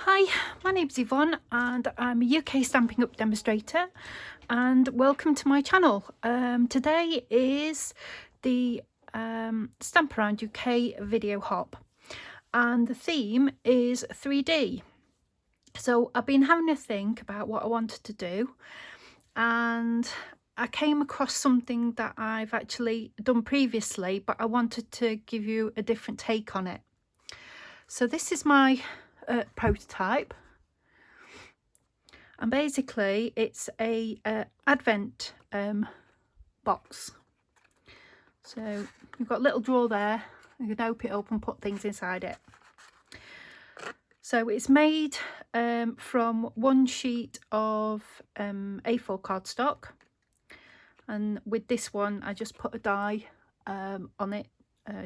Hi, my name's Yvonne and I'm a UK Stampin' Up demonstrator, and welcome to my channel. Today is the Stamp Around UK video hop, and the theme is 3D. So I've been having a think about what I wanted to do, and I came across something that I've actually done previously, but I wanted to give you a different take on it. So this is my prototype, and basically it's a advent box. So you've got a little drawer there, you can open it up and put things inside it. So it's made from one sheet of A4 cardstock, and with this one I just put a die on it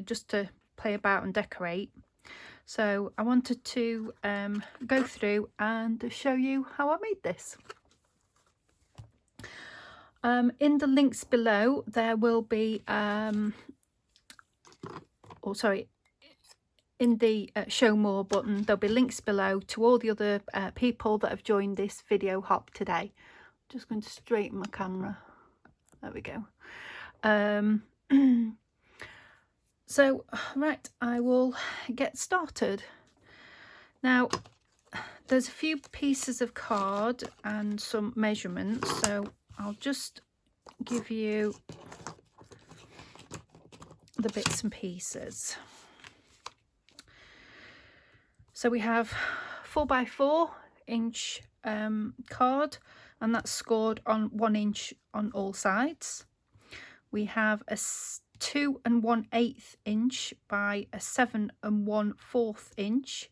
just to play about and decorate. So I wanted to go through and show you how I made this. In the links below there will be in the show more button there'll be links below to all the other people that have joined this video hop today. I'm just going to straighten my camera. There we go. So right, I will get started. Now there's a few pieces of card and some measurements, so I'll just give you the bits and pieces. So we have 4x4 inch card, and that's scored on 1 inch on all sides. We have a 2 1/8 inch by a 7 1/4 inch,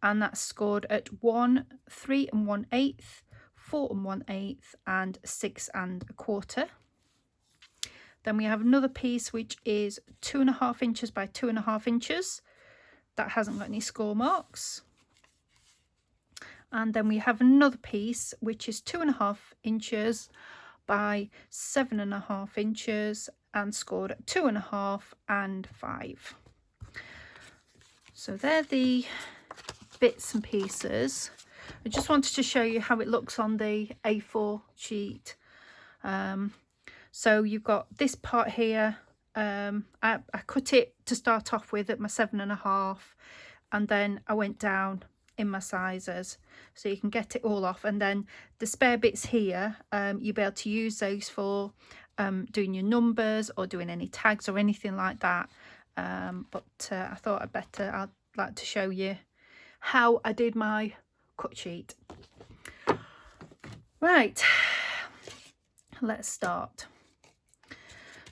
and that's scored at 1, 3 1/8, 4 1/8 and 6 1/4. Then we have another piece which is 2.5 inches by 2.5 inches. That hasn't got any score marks. And then we have another piece which is 2.5 inches by 7.5 inches and scored at 2.5 and 5. So they're the bits and pieces. I just wanted to show you how it looks on the A4 sheet. So you've got this part here. I cut it to start off with at my 7.5, and then I went down in my sizes so you can get it all off, and then the spare bits here you'll be able to use those for doing your numbers or doing any tags or anything like that. But I thought I'd like to show you how I did my cut sheet. Right, let's start.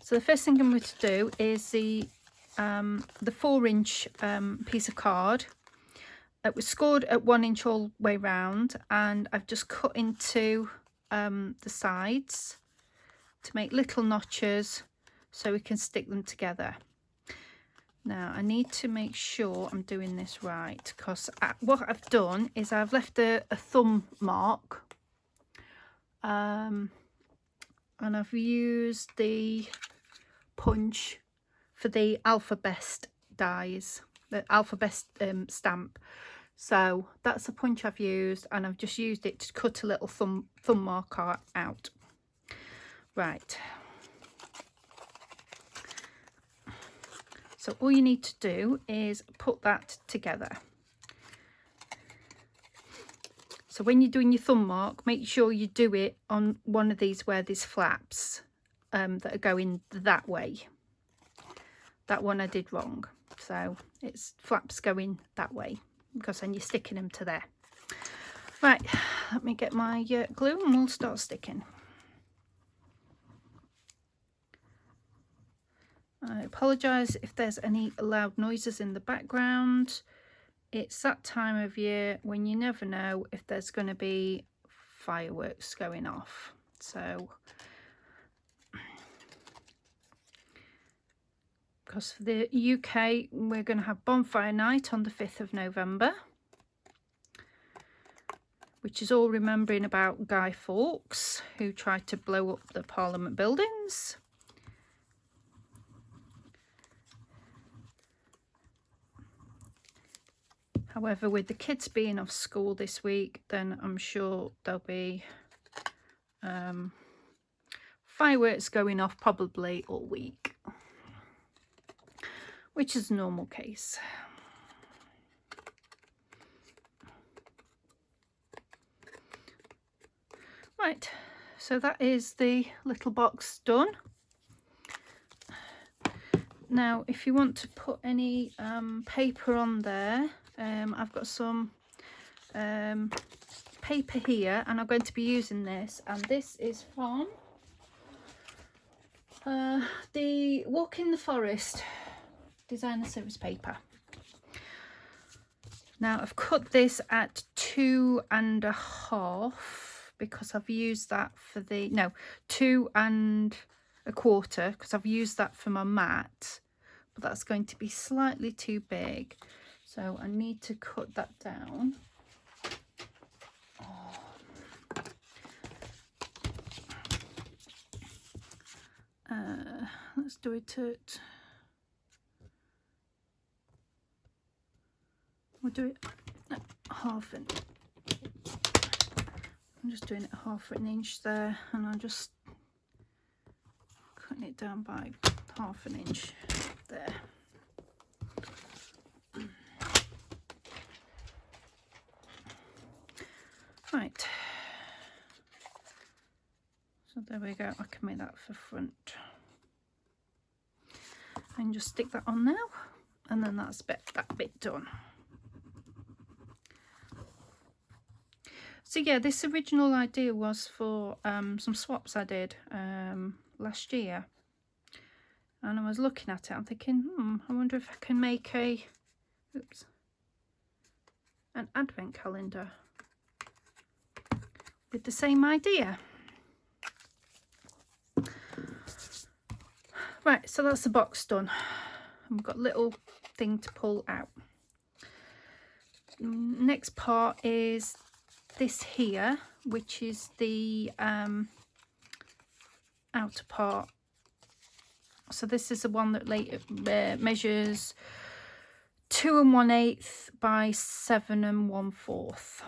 So the first thing I'm going to do is the 4 inch piece of card. It was scored at 1 inch all the way round, and I've just cut into the sides to make little notches so we can stick them together. Now I need to make sure I'm doing this right, because what I've done is I've left a thumb mark, and I've used the punch for the alphabet dies, the alphabet stamp. So that's the punch I've used, and I've just used it to cut a little thumb mark out. Right, so all you need to do is put that together. So when you're doing your thumb mark, make sure you do it on one of these where there's flaps that are going that way. That one I did wrong, so it's flaps going that way, because then you're sticking them to there. Right, let me get my glue and we'll start sticking. I apologise if there's any loud noises in the background. It's that time of year when you never know if there's going to be fireworks going off. So, because for the UK we're going to have bonfire night on the 5th of November, which is all remembering about Guy Fawkes, who tried to blow up the Parliament buildings. However, with the kids being off school this week, then I'm sure there'll be fireworks going off probably all week, which is a normal case. Right, so that is the little box done. Now, if you want to put any paper on there, I've got some paper here, and I'm going to be using this, and this is from the Walk in the Forest designer series paper. Now, I've cut this at 2.5 because I've used that for the 2.25 because I've used that for my mat, but that's going to be slightly too big, so I need to cut that down. Let's do it at, we'll do it at half an, I'm just doing it half an inch there, and I'm just cutting it down by half an inch there. Right, so there we go. I can make that for front and just stick that on now, and then that's that bit done. So yeah, this original idea was for some swaps I did last year, and I was looking at it, I'm thinking, I wonder if I can make an advent calendar with the same idea. Right, so that's the box done. We've got a little thing to pull out. Next part is this here, which is the outer part. So this is the one that measures 2 1/8 by 7 1/4.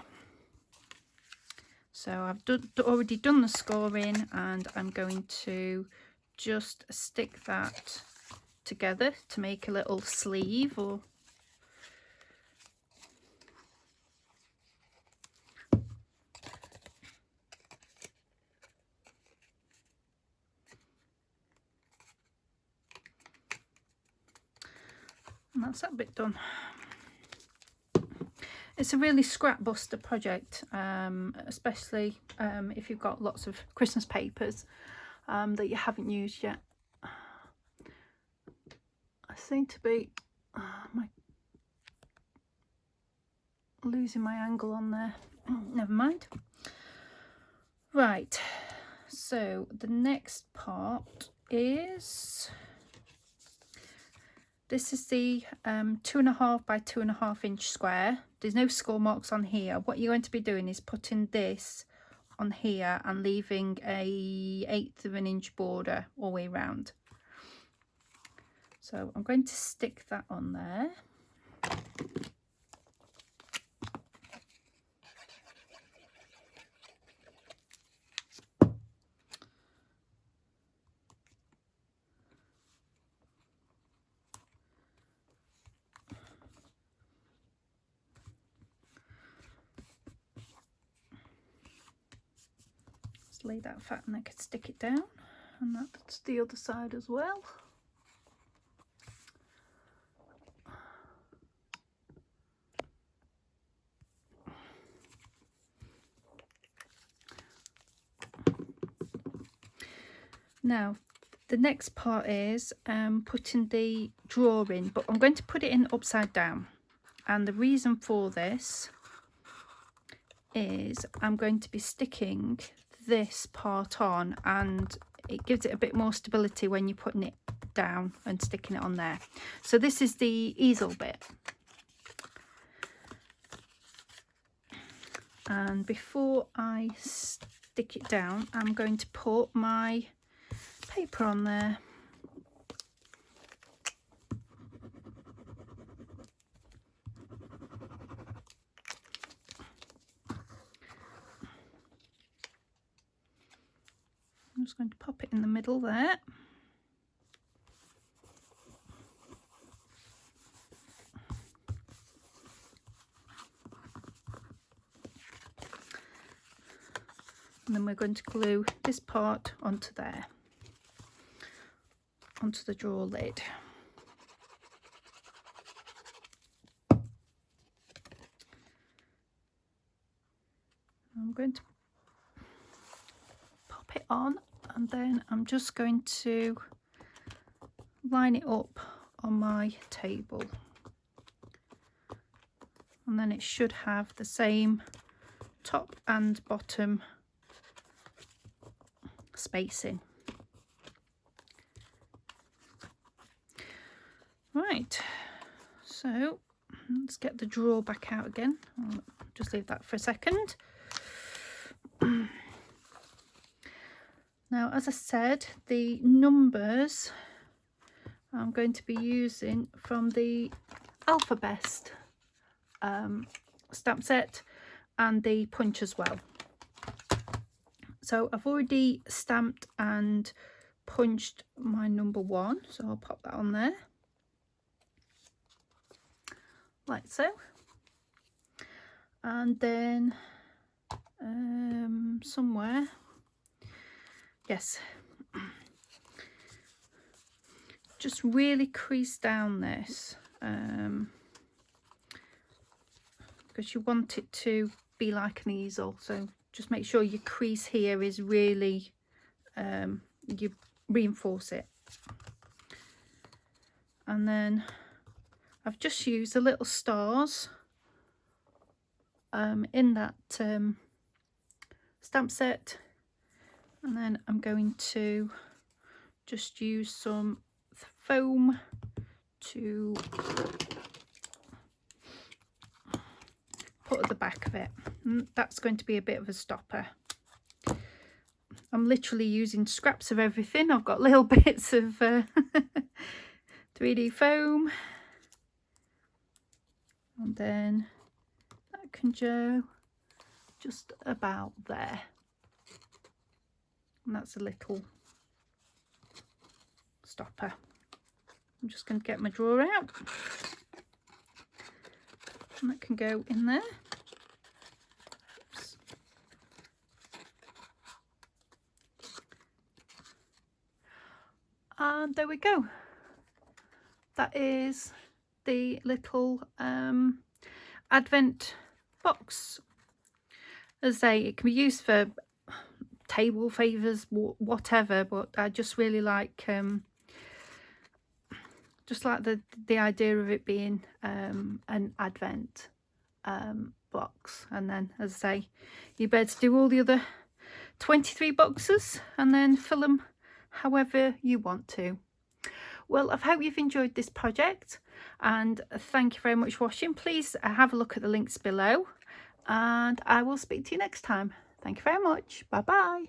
So I've already done the scoring, and I'm going to just stick that together to make a little sleeve, or and that's that bit done. It's a really scrap buster project, especially if you've got lots of Christmas papers that you haven't used yet. I seem to be losing my angle on there. Never mind. Right, so the next part is, this is the 2.5 by 2.5 inch square. There's no score marks on here. What you're going to be doing is putting this on here and leaving a 1/8 of an inch border all the way around. So I'm going to stick that on there. Lay that flat and I could stick it down, and that's the other side as well. Now the next part is putting the drawer in, but I'm going to put it in upside down, and the reason for this is I'm going to be sticking this part on, and it gives it a bit more stability when you're putting it down and sticking it on there. So this is the easel bit, and before I stick it down, I'm going to put my paper on there. just going to pop it in the middle there. And then we're going to glue this part onto there, onto the drawer lid. I'm going to pop it on, and then I'm just going to line it up on my table, and then it should have the same top and bottom spacing. Right, so let's get the drawer back out again. I'll just leave that for a second. Now, as I said, the numbers I'm going to be using from the Alphabest stamp set and the punch as well. So I've already stamped and punched my number 1, so I'll pop that on there like so. And then somewhere, yes, just really crease down this because you want it to be like an easel, so just make sure your crease here is really you reinforce it. And then I've just used the little stars in that stamp set, and then I'm going to just use some foam to put at the back of it. And that's going to be a bit of a stopper. I'm literally using scraps of everything. I've got little bits of 3D foam, and then that can go just about there, and that's a little stopper. I'm just going to get my drawer out, and that can go in there. Oops. And there we go. That is the little advent box. As I say, it can be used for table favours, whatever, but I just really like the idea of it being an advent box. And then, as I say, you're better to do all the other 23 boxes and then fill them however you want to. Well, I hope you've enjoyed this project, and thank you very much for watching. Please have a look at the links below, and I will speak to you next time. Thank you very much. Bye bye.